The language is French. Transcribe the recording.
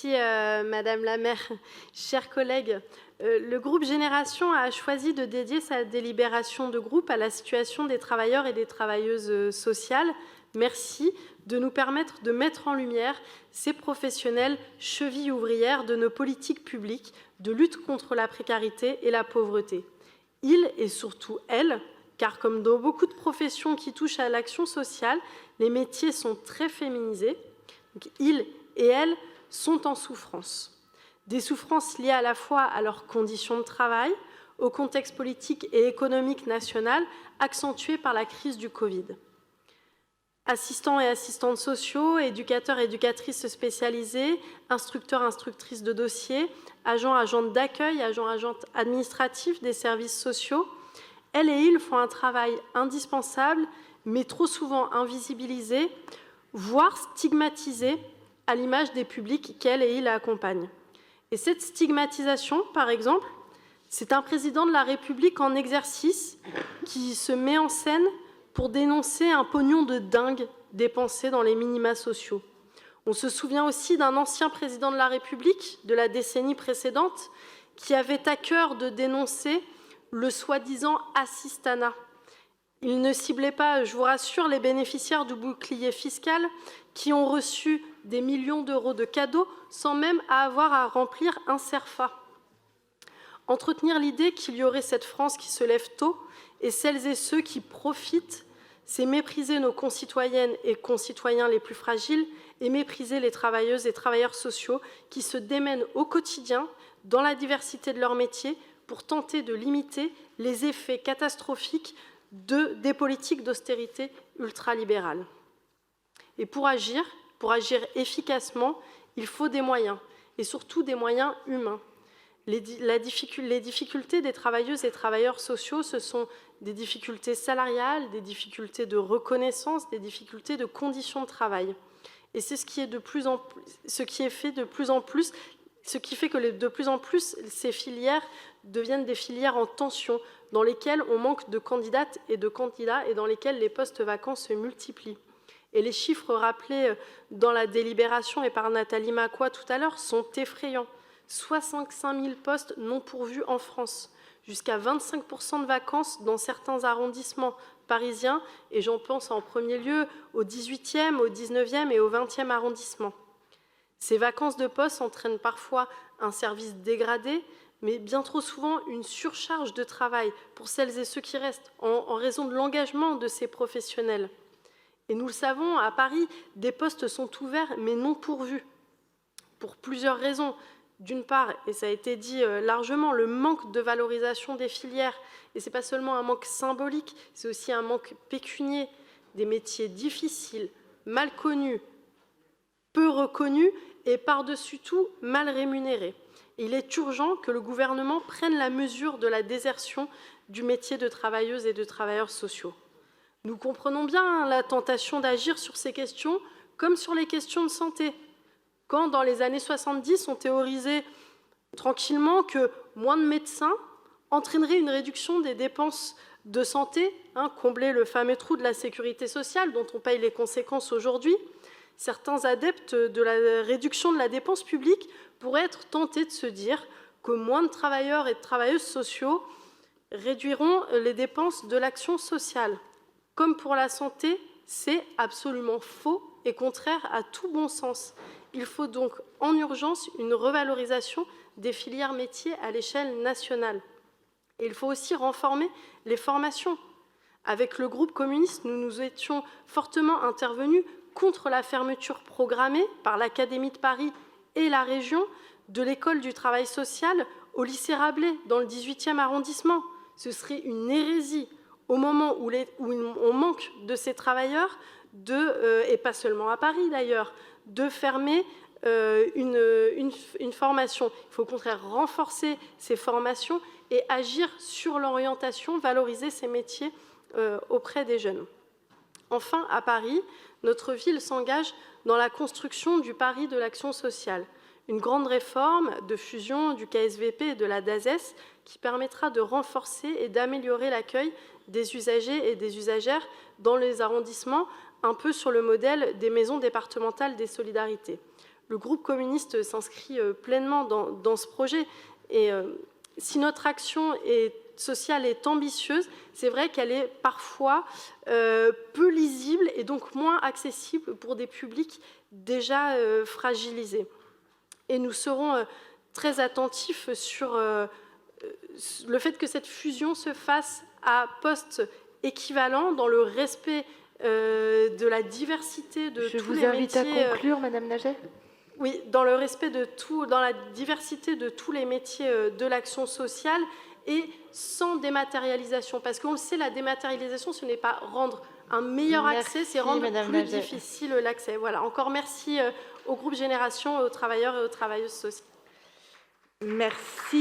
Merci Madame la maire. Chers collègues, le groupe Génération a choisi de dédier sa délibération de groupe à la situation des travailleurs et des travailleuses sociales. Merci de nous permettre de mettre en lumière ces professionnels chevilles ouvrières de nos politiques publiques de lutte contre la précarité et la pauvreté. Ils et surtout elles, car comme dans beaucoup de professions qui touchent à l'action sociale, les métiers sont très féminisés. Donc, ils et elles sont en souffrance. Des souffrances liées à la fois à leurs conditions de travail, au contexte politique et économique national accentué par la crise du Covid. Assistants et assistantes sociaux, éducateurs et éducatrices spécialisés, instructeurs, instructrices de dossiers, agents, agentes d'accueil, agents, agentes administratifs des services sociaux, elles et ils font un travail indispensable, mais trop souvent invisibilisé, voire stigmatisé à l'image des publics qu'elles et ils accompagnent. Et cette stigmatisation, par exemple, c'est un président de la République en exercice qui se met en scène pour dénoncer un pognon de dingue dépensé dans les minima sociaux. On se souvient aussi d'un ancien président de la République de la décennie précédente qui avait à cœur de dénoncer le soi-disant assistanat. Il ne ciblait pas, je vous rassure, les bénéficiaires du bouclier fiscal qui ont reçu des millions d'euros de cadeaux sans même avoir à remplir un CERFA. Entretenir l'idée qu'il y aurait cette France qui se lève tôt et celles et ceux qui profitent, c'est mépriser nos concitoyennes et concitoyens les plus fragiles et mépriser les travailleuses et travailleurs sociaux qui se démènent au quotidien dans la diversité de leur métier pour tenter de limiter les effets catastrophiques des politiques d'austérité ultralibérales. Et pour agir efficacement, il faut des moyens, et surtout des moyens humains. Les difficultés des travailleuses et travailleurs sociaux, ce sont des difficultés salariales, des difficultés de reconnaissance, des difficultés de conditions de travail. Et c'est ce qui fait que de plus en plus ces filières deviennent des filières en tension, dans lesquelles on manque de candidates et de candidats et dans lesquelles les postes vacants se multiplient. Et les chiffres rappelés dans la délibération et par Nathalie Macois tout à l'heure sont effrayants. 65 000 postes non pourvus en France, jusqu'à 25% de vacances dans certains arrondissements parisiens, et j'en pense en premier lieu au 18e, au 19e et au 20e arrondissement. Ces vacances de postes entraînent parfois un service dégradé, mais bien trop souvent une surcharge de travail pour celles et ceux qui restent, en raison de l'engagement de ces professionnels. Et nous le savons, à Paris, des postes sont ouverts mais non pourvus, pour plusieurs raisons. D'une part, et ça a été dit largement, le manque de valorisation des filières. Et ce n'est pas seulement un manque symbolique, c'est aussi un manque pécunier, des métiers difficiles, mal connus, peu reconnus et par-dessus tout mal rémunérés. Il est urgent que le gouvernement prenne la mesure de la désertion du métier de travailleuses et de travailleurs sociaux. Nous comprenons bien la tentation d'agir sur ces questions comme sur les questions de santé. Quand, dans les années 70, on théorisait tranquillement que moins de médecins entraînerait une réduction des dépenses de santé, combler le fameux trou de la sécurité sociale dont on paye les conséquences aujourd'hui, certains adeptes de la réduction de la dépense publique pourraient être tentés de se dire que moins de travailleurs et de travailleuses sociaux réduiront les dépenses de l'action sociale. Comme pour la santé, c'est absolument faux et contraire à tout bon sens. Il faut donc en urgence une revalorisation des filières métiers à l'échelle nationale. Et il faut aussi renforcer les formations. Avec le groupe communiste, nous nous étions fortement intervenus contre la fermeture programmée par l'Académie de Paris et la région de l'école du travail social au lycée Rabelais, dans le 18e arrondissement. Ce serait une hérésie au moment où on manque de ces travailleurs, et pas seulement à Paris d'ailleurs, de fermer une formation. Il faut au contraire renforcer ces formations et agir sur l'orientation, valoriser ces métiers auprès des jeunes. Enfin, à Paris, notre ville s'engage dans la construction du Paris de l'action sociale, une grande réforme de fusion du KSVP et de la DASES qui permettra de renforcer et d'améliorer l'accueil des usagers et des usagères dans les arrondissements, un peu sur le modèle des maisons départementales des solidarités. le groupe communiste s'inscrit pleinement dans ce projet. Et si notre action sociale est ambitieuse, c'est vrai qu'elle est parfois peu lisible et donc moins accessible pour des publics déjà fragilisés. Et nous serons très attentifs sur le fait que cette fusion se fasse à poste équivalent dans le respect de la diversité de tous les métiers. Je vous invite à conclure, Madame Naget. Oui, dans le respect de tout, dans la diversité de tous les métiers de l'action sociale et sans dématérialisation. Parce qu'on le sait, la dématérialisation, ce n'est pas rendre un meilleur accès, c'est rendre plus difficile l'accès. Voilà, encore merci au groupe Génération, aux travailleurs et aux travailleuses sociales. Merci.